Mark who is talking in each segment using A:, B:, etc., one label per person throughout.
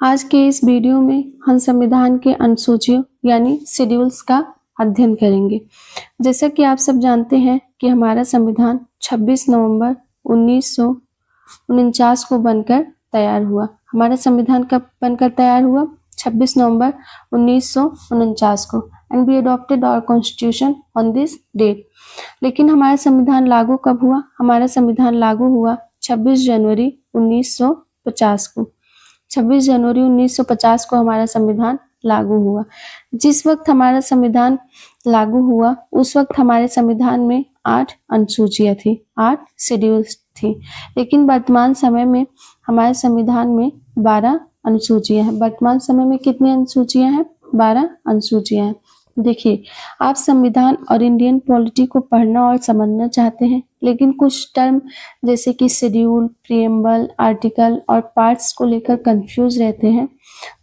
A: आज के इस वीडियो में हम संविधान के अनुसूचियों यानी शेड्यूल्स का अध्ययन करेंगे। जैसा कि आप सब जानते हैं कि हमारा संविधान 26 नवंबर 1949 को बनकर तैयार हुआ। हमारा संविधान कब बनकर तैयार हुआ? 26 नवंबर 1949 को। And we adopted our constitution on this date. लेकिन हमारा संविधान लागू कब हुआ? हमारा संविधान लागू हुआ 26 जनवरी 1950 को। 26 जनवरी 1950 को हमारा संविधान लागू हुआ। जिस वक्त हमारा संविधान लागू हुआ उस वक्त हमारे संविधान में 8 अनुसूचियां थी, 8 शेड्यूल्स थी। लेकिन वर्तमान समय में हमारे संविधान में 12 अनुसूचियां हैं। वर्तमान समय में कितनी अनुसूचियां हैं? 12 अनुसूचियां हैं। देखिए, आप संविधान और इंडियन पॉलिटी को पढ़ना और समझना चाहते हैं, लेकिन कुछ टर्म जैसे कि शेड्यूल, प्रीएम्बल, आर्टिकल और पार्ट्स को लेकर कंफ्यूज रहते हैं।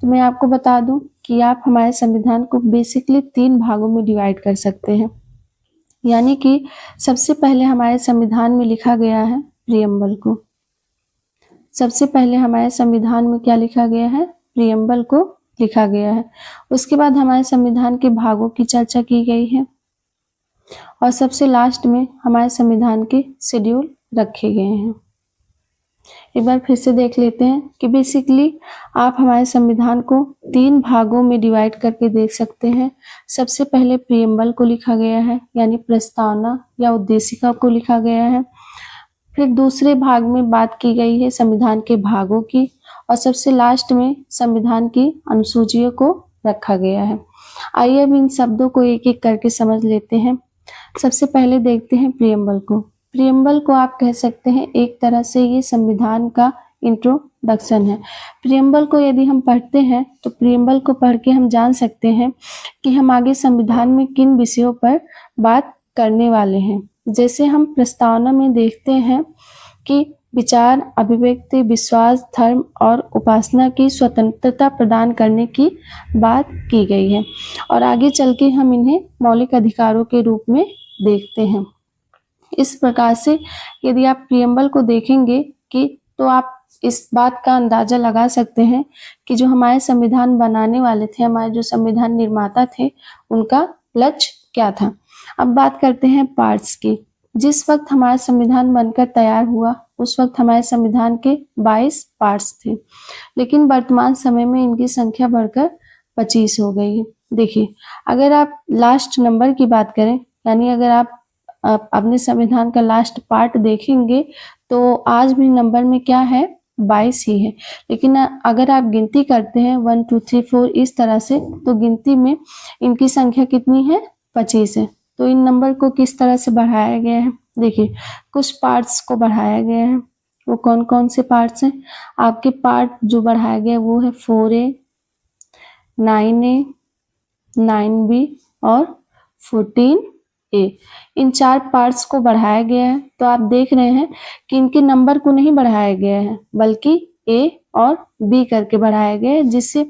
A: तो मैं आपको बता दूं कि आप हमारे संविधान को बेसिकली 3 भागों में डिवाइड कर सकते हैं। यानी कि सबसे पहले हमारे संविधान में लिखा गया है प्रीएम्बल को। सबसे पहले हमारे संविधान में क्या लिखा गया है? प्रीएम्बल को लिखा गया है। उसके बाद हमारे संविधान के भागों की चर्चा की गई है और सबसे लास्ट में हमारे संविधान के शेड्यूल रखे गए हैं। एक बार फिर से देख लेते हैं कि बेसिकली आप हमारे संविधान को 3 भागों में डिवाइड करके देख सकते हैं। सबसे पहले प्रीएम्बल को लिखा गया है, यानी प्रस्तावना या उद्देशिका को लिखा गया है। फिर दूसरे भाग में बात की गई है संविधान के भागों की और सबसे लास्ट में संविधान की अनुसूचियों को रखा गया है। आइए अब इन शब्दों को एक एक करके समझ लेते हैं। सबसे पहले देखते हैं प्रीएम्बल को। प्रीएम्बल को आप कह सकते हैं एक तरह से ये संविधान का इंट्रोडक्शन है। प्रीएम्बल को यदि हम पढ़ते हैं तो प्रीएम्बल को पढ़ के हम जान सकते हैं कि हम आगे संविधान में किन विषयों पर बात करने वाले हैं। जैसे हम प्रस्तावना में देखते हैं कि विचार, अभिव्यक्ति, विश्वास, धर्म और उपासना की स्वतंत्रता प्रदान करने की बात की गई है और आगे चल के हम इन्हें मौलिक अधिकारों के रूप में देखते हैं। इस प्रकार से यदि आप प्रीएम्बल को देखेंगे तो आप इस बात का अंदाजा लगा सकते हैं कि जो हमारे संविधान बनाने वाले थे, हमारे जो संविधान निर्माता थे, उनका लक्ष्य क्या था। अब बात करते हैं पार्ट्स की। जिस वक्त हमारा संविधान बनकर तैयार हुआ उस वक्त हमारे संविधान के 22 पार्ट्स थे, लेकिन वर्तमान समय में इनकी संख्या बढ़कर 25 हो गई है। देखिए, अगर आप लास्ट नंबर की बात करें, यानी अगर आप अपने संविधान का लास्ट पार्ट देखेंगे तो आज भी नंबर में क्या है? 22 ही है। लेकिन अगर आप गिनती करते हैं 1 2 3 4 इस तरह से, तो गिनती में इनकी संख्या कितनी है? 25 है। तो इन नंबर को किस तरह से बढ़ाया गया है? देखिए, कुछ पार्ट्स को बढ़ाया गया है। वो कौन कौन से पार्ट्स हैं? आपके पार्ट जो बढ़ाया गया है वो है 4A, 9A, 9B और 14A। इन 4 पार्ट्स को बढ़ाया गया है। तो आप देख रहे हैं कि इनके नंबर को नहीं बढ़ाया गया है, बल्कि A और B करके बढ़ाया गया है, जिससे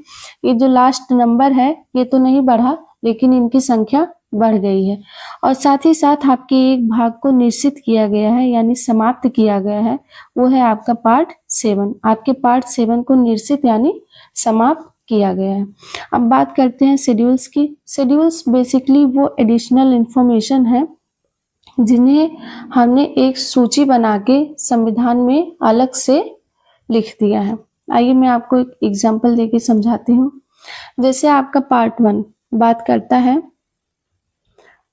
A: ये जो लास्ट नंबर है ये तो नहीं बढ़ा, लेकिन इनकी संख्या बढ़ गई है। और साथ ही साथ आपके एक भाग को निश्चित किया गया है, यानी समाप्त किया गया है। वो है आपका पार्ट 7। आपके पार्ट 7 को निश्चित यानी समाप्त किया गया है। अब बात करते हैं शेड्यूल्स की। शेड्यूल्स बेसिकली वो एडिशनल इंफॉर्मेशन है जिन्हें हमने एक सूची बना के संविधान में अलग से लिख दिया है। आइए मैं आपको एक एग्जाम्पल देके समझाती हूँ। जैसे आपका पार्ट 1 बात करता है,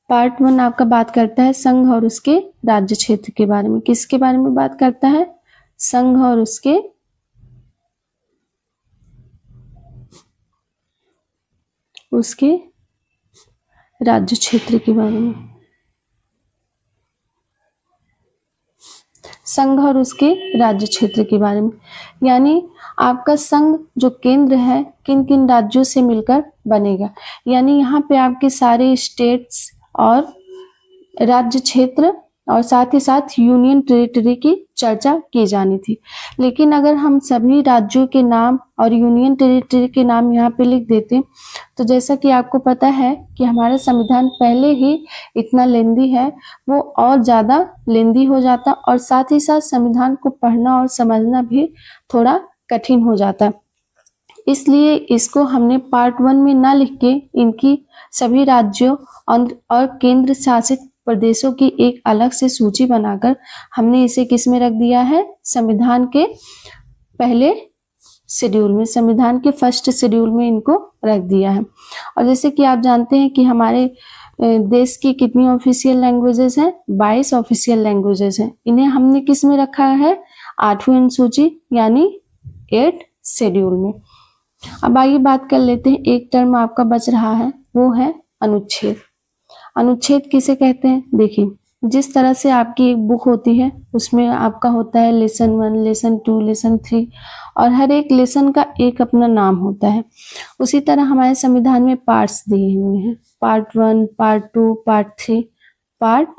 A: पार्ट 1 आपका बात करता है संघ और उसके राज्य क्षेत्र के बारे में। किसके बारे में बात करता है? संघ और उसके राज्य क्षेत्र के बारे में। संघ और उसके राज्य क्षेत्र के बारे में, यानी आपका संघ जो केंद्र है किन किन राज्यों से मिलकर बनेगा। यानी यहाँ पे आपके सारे स्टेट्स और राज्य क्षेत्र और साथ ही साथ यूनियन टेरिटरी की चर्चा की जानी थी। लेकिन अगर हम सभी राज्यों के नाम और यूनियन टेरिटरी के नाम यहाँ पे लिख देते तो जैसा कि आपको पता है कि हमारा संविधान पहले ही इतना लेंदी है, वो और ज़्यादा लेंदी हो जाता और साथ ही साथ संविधान को पढ़ना और समझना भी थोड़ा कठिन हो जाता। इसलिए इसको हमने पार्ट 1 में ना लिख के इनकी सभी राज्यों और केंद्र शासित प्रदेशों की एक अलग से सूची बनाकर हमने इसे किस में रख दिया है, संविधान के पहले शेड्यूल में, संविधान के फर्स्ट शेड्यूल में इनको रख दिया है। और जैसे कि आप जानते हैं कि हमारे देश की कितनी ऑफिशियल लैंग्वेजेस हैं, 22 ऑफिशियल लैंग्वेजेस हैं। इन्हें हमने किस में रखा है, 8वीं अनुसूची यानी 8 शेड्यूल में। अब आइए बात कर लेते हैं, एक टर्म आपका बच रहा है, वो है अनुच्छेद। अनुच्छेद किसे कहते हैं? देखिए, जिस तरह से आपकी एक बुक होती है उसमें आपका होता है लेसन 1, लेसन 2, लेसन 3 और हर एक लेसन का एक अपना नाम होता है। उसी तरह हमारे संविधान में पार्ट्स दिए हुए हैं, part 1, part 2, part 3, part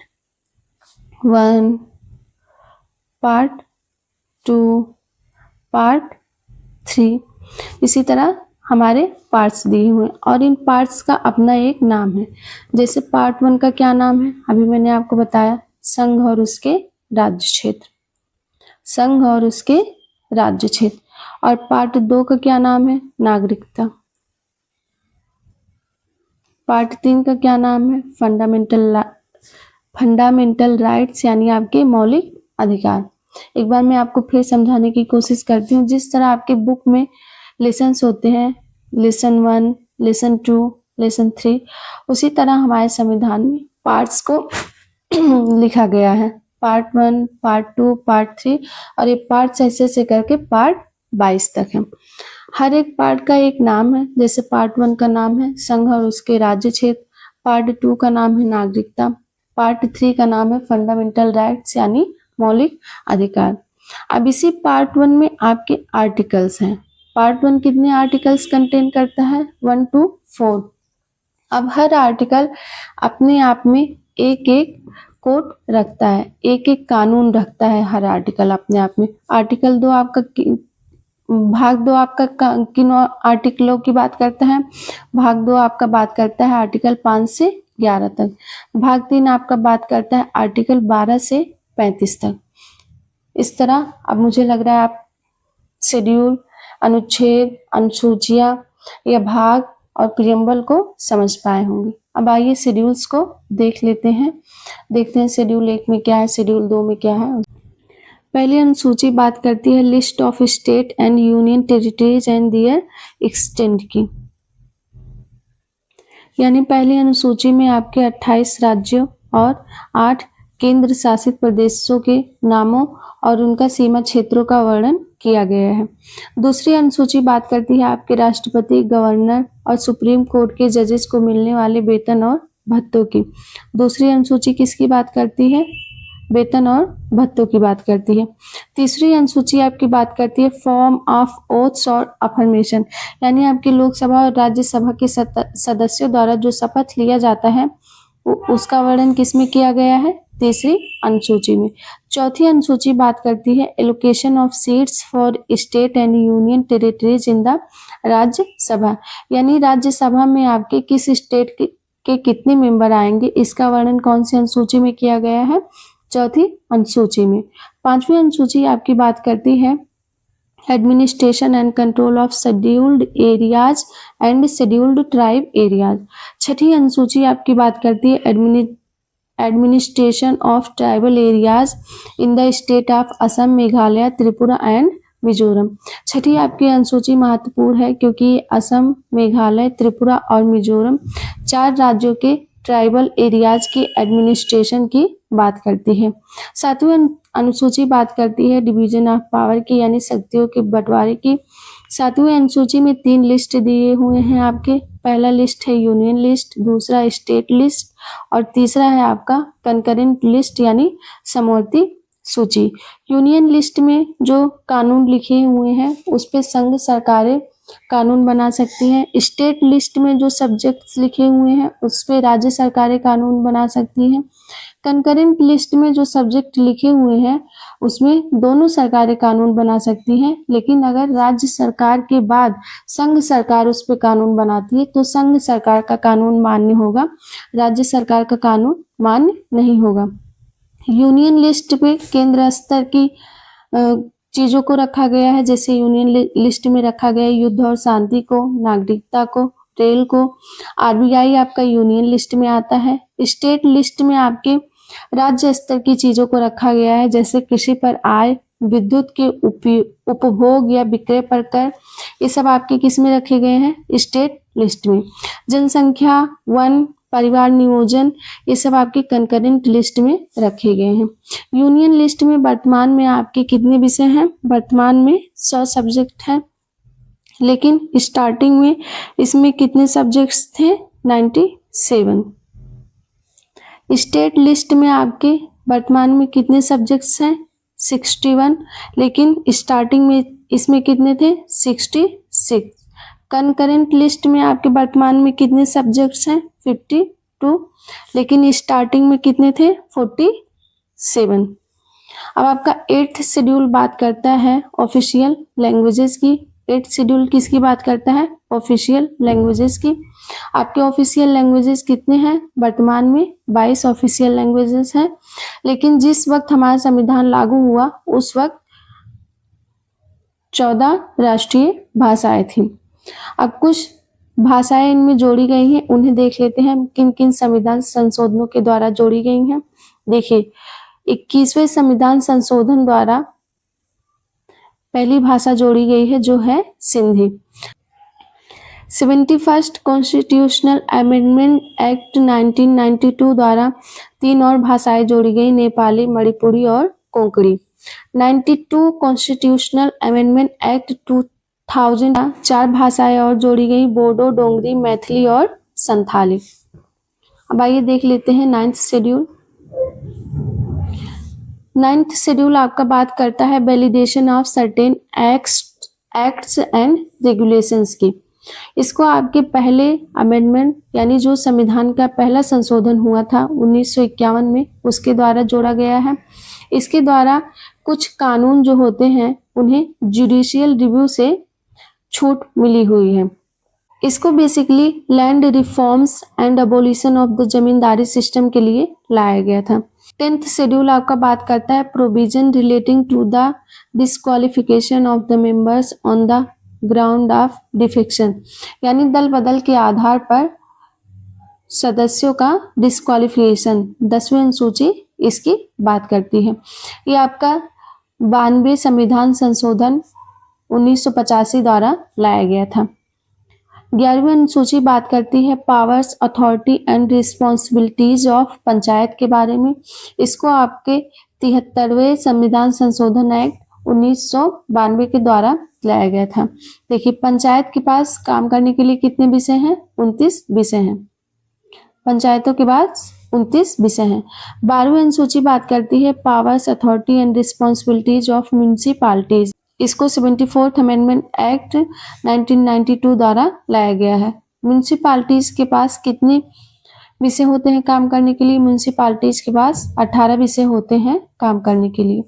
A: 1, part 2, part 3, इसी तरह हमारे पार्ट्स दिए हुए हैं और इन पार्ट्स का अपना एक नाम है। जैसे पार्ट 1 का क्या नाम है, अभी मैंने आपको बताया, संघ और उसके राज्य क्षेत्र, संघ और उसके राज्य क्षेत्र। और पार्ट 2 का क्या नाम है, नागरिकता। पार्ट 3 का क्या नाम है, फंडामेंटल राइट्स यानी आपके मौलिक अधिकार। एक बार मैं आपको फिर समझाने की कोशिश करती हूँ। जिस तरह आपके बुक में लेसन्स होते हैं, लेसन 1, लेसन 2, लेसन 3, उसी तरह हमारे संविधान में पार्ट्स को लिखा गया है, पार्ट 1, पार्ट 2, पार्ट 3 और ये पार्ट्स ऐसे ऐसे करके पार्ट 22 तक है। हर एक पार्ट का एक नाम है। जैसे पार्ट 1 का नाम है संघ और उसके राज्य क्षेत्र, पार्ट 2 का नाम है नागरिकता, पार्ट 3 का नाम है फंडामेंटल राइट्स यानी मौलिक अधिकार। अब इसी पार्ट 1 में आपके आर्टिकल्स हैं। पार्ट 1 कितने आर्टिकल्स कंटेन करता है, 1 to 4। अब हर आर्टिकल अपने आप में एक एक कोड रखता है, एक एक कानून रखता है हर आर्टिकल अपने आप में। आर्टिकल 2 आपका भाग 2 आपका किन आर्टिकलों की बात करता है, भाग 2 आपका बात करता है आर्टिकल 5 से 11 तक, भाग 3 आपका बात करता है आर्टिकल 12 से 35 तक। इस तरह अब मुझे लग रहा है आप शेड्यूल, अनुच्छेद, अनुसूचियां या भाग और प्रियम्बल को समझ पाए होंगे। अब आइए शेड्यूल्स को देख लेते हैं, देखते हैं शेड्यूल 1 में क्या है, शेड्यूल 2 में क्या है। पहली अनुसूची बात करती है list of state and union territories and their extent की, यानी पहली अनुसूची में आपके 28 राज्यों और 8 केंद्र शासित प्रदेशों के नामों और उनका सीमा क्षेत्रों का वर्णन किया गया है। दूसरी अनुसूची बात करती है आपके राष्ट्रपति, गवर्नर और सुप्रीम कोर्ट के जजेस को मिलने वाले वेतन और भत्तों की। दूसरी अनुसूची किसकी बात करती है, वेतन और भत्तों की बात करती है। तीसरी अनुसूची आपकी बात करती है फॉर्म ऑफ ओथ्स और अफर्मेशन, यानी आपकी लोकसभा और राज्यसभा के सदस्यों द्वारा जो शपथ लिया जाता है उसका वर्णन किसमें किया गया है, तीसरी अनुसूची में। चौथी अनुसूची बात करती है allocation of seats for state and union territories in the Rajya Sabha, यानी राज्यसभा में आपके किस स्टेट के कितने मेंबर आएंगे, इसका वर्णन कौन सी अनुसूची में किया गया है, चौथी अनुसूची में। पांचवी अनुसूची आपकी बात करती है administration and control of scheduled areas and scheduled tribe areas. छठी अनुसूची आपकी बात करती है administration of tribal areas in the state of Assam, Meghalaya, Tripura and Mizoram. छठी आपकी अनुसूची महत्वपूर्ण है क्योंकि असम, मेघालय, त्रिपुरा और मिजोरम 4 राज्यों के ट्राइबल एरियाज की एडमिनिस्ट्रेशन की बात करती है। सातवीं अनुसूची बात करती है डिवीजन ऑफ पावर की, यानी शक्तियों के बंटवारे की। सातवीं अनुसूची में 3 लिस्ट दिए हुए हैं आपके। पहला लिस्ट है यूनियन लिस्ट, दूसरा स्टेट लिस्ट और तीसरा है आपका कंकरेंट लिस्ट यानी समवर्ती सूची। यूनियन लिस्ट में जो कानून लिखे हुए हैं उस पे संघ सरकारें कानून बना सकती हैं। स्टेट लिस्ट में जो सब्जेक्ट्स लिखे हुए हैं उस पे राज्य सरकारें कानून बना सकती हैं। कंकरेंट लिस्ट में जो सब्जेक्ट लिखे हुए हैं उसमें दोनों सरकारें कानून बना सकती हैं, लेकिन अगर राज्य सरकार के बाद संघ सरकार उस पे कानून बनाती है तो संघ सरकार का कानून मान्य होगा, राज्य सरकार का कानून मान्य नहीं होगा। यूनियन लिस्ट पे केंद्र स्तर की चीजों को रखा गया है, जैसे यूनियन लिस्ट में रखा गया है युद्ध और शांति को, नागरिकता को, रेल को। आरबीआई आपका यूनियन लिस्ट में आता है। स्टेट लिस्ट में आपके राज्य स्तर की चीजों को रखा गया है, जैसे कृषि पर आय, विद्युत के उपभोग या विक्रय पर कर। ये सब आपके किस में रखे गए हैं? स्टेट लिस्ट में। जनसंख्या, वन, परिवार नियोजन, ये सब आपके कंकरेंट लिस्ट में रखे गए हैं। यूनियन लिस्ट में वर्तमान में आपके कितने विषय हैं? वर्तमान में 100 सब्जेक्ट हैं, लेकिन स्टार्टिंग में इसमें कितने सब्जेक्ट्स थे? 97। स्टेट लिस्ट में आपके वर्तमान में कितने सब्जेक्ट्स हैं? 61, लेकिन स्टार्टिंग में इसमें कितने थे? 66। कंकरेंट लिस्ट में आपके वर्तमान में कितने सब्जेक्ट्स हैं? 52, लेकिन स्टार्टिंग में कितने थे? 47। अब आपका 8th शेड्यूल बात करता है ऑफिशियल लैंग्वेजेस की। 8th शेड्यूल किसकी बात करता है? ऑफिशियल लैंग्वेजेस की। आपके ऑफिशियल लैंग्वेजेस कितने हैं? वर्तमान में 22 ऑफिशियल लैंग्वेजेस हैं, लेकिन जिस वक्त हमारा संविधान लागू हुआ उस वक्त 14 राष्ट्रीय भाषाएं थी। अब कुछ भाषाएं इनमें जोड़ी गई हैं, उन्हें देख लेते हैं किन किन संविधान संशोधनों के द्वारा जोड़ी गई हैं। देखिए, 21वें संविधान संशोधन द्वारा पहली भाषा जोड़ी गई है, जो है Sindhi. 71st constitutional amendment act 1992 द्वारा 3 और भाषाएं जोड़ी गई, नेपाली, मणिपुरी और कोंकणी। 92 कॉन्स्टिट्यूशनल अमेंडमेंट एक्ट 2000 4 भाषाएं और जोड़ी गई, बोडो, डोंगरी, मैथिली और संथाली। अब आइए देख लेते हैं 9th शेड्यूल। 9th शेड्यूल आपका बात करता है validation of certain acts and regulations की। इसको आपके पहले अमेंडमेंट यानी जो संविधान का पहला संशोधन हुआ था 1951 में, उसके द्वारा जोड़ा गया है। इसके द्वारा कुछ कानून जो होते हैं उन्हें जुडिशियल रिव्यू से छूट मिली हुई है। इसको basically land reforms and abolition of the zamindari system के लिए लाया गया था। 10th शेड्यूल आपका बात करता है provision relating to the disqualification of the members on the ground of defection, यानी दल बदल के आधार पर सदस्यों का डिस्क्वालिफिकेशन। 10वीं अनुसूची इसकी बात करती है। ये आपका 92 संविधान संशोधन 1985 द्वारा लाया गया था। 11वीं अनुसूची बात करती है powers, authority and responsibilities of panchayat के बारे में। इसको आपके 73वें संविधान संशोधन एक्ट 1992 के द्वारा लाया गया था। देखिए, पंचायत के पास काम करने के लिए कितने विषय हैं? 29 विषय हैं। पंचायतों के पास 29 विषय हैं। 12वीं अनुसूची बात करती है powers, authority and responsibilities of municipalities. इसको 74th अमेंडमेंट एक्ट 1992 द्वारा लाया गया है। म्यूनिसिपैलिटीज के पास कितने विषय होते हैं काम करने के लिए? म्यूनिसिपैलिटीज के पास 18 विषय होते हैं काम करने के लिए।